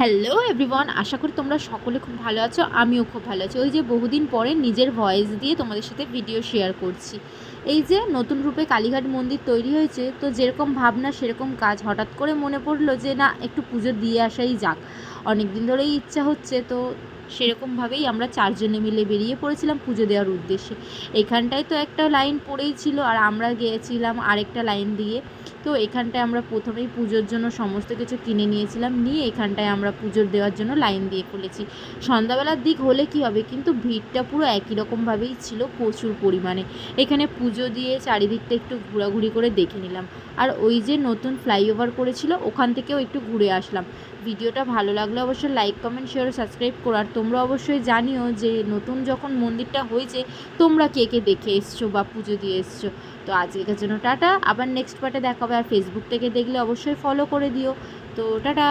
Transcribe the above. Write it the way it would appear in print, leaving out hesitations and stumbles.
Hello everyone, আশা করি তোমরা সকলে খুব ভালো আছো। আমিও খুব ভালো আছি। ওই যে বহুদিন পরে নিজের ভয়েস দিয়ে তোমাদের সাথে ভিডিও শেয়ার করছি। এই যে নতুন রূপে কালীঘাট মন্দির তৈরি হয়েছে, তো যেরকম ভাবনা সেরকম কাজ। হঠাৎ করে মনে পড়লো যে না, একটু পুজো দিয়ে আসাই যাক। অনেক দিন ধরেই ইচ্ছা হচ্ছে, তো সেরকমভাবেই আমরা চারজনে মিলে বেরিয়ে পড়েছিলাম পুজো দেওয়ার উদ্দেশ্যে। এখানটায় তো একটা লাইন পড়েই ছিল, আর আমরা গিয়েছিলাম আরেকটা লাইন দিয়ে। তো এখানটায় আমরা প্রথমেই পুজোর জন্য সমস্ত কিছু কিনে নিয়েছিলাম, নিয়ে এখানটায় আমরা পুজোর দেওয়ার জন্য লাইন দিয়ে ফেলেছি। সন্ধ্যাবেলার দিক হলে কি হবে, কিন্তু ভিড়টা পুরো একই রকমভাবেই ছিল, প্রচুর পরিমাণে। এখানে পুজো দিয়ে চারিদিকটা একটু ঘোরাঘুরি করে দেখে নিলাম। আর ওই যে নতুন ফ্লাইওভার করেছিল, ওখান থেকেও একটু ঘুরে আসলাম। ভিডিওটা ভালো লাগলে অবশ্যই লাইক, কমেন্ট, শেয়ার ও সাবস্ক্রাইব করো। আর তোমরা অবশ্যই জানিও যে নতুন যখন মন্দিরটা হয়েছে তোমরা কে কে দেখে এসছো বা পুজো দিয়ে এসছো। তো আজকের জন্য টাটা, আবার নেক্সট পার্টে দেখা হবে। আর ফেসবুক থেকে দেখলে অবশ্যই ফলো করে দিও। তো টাটা।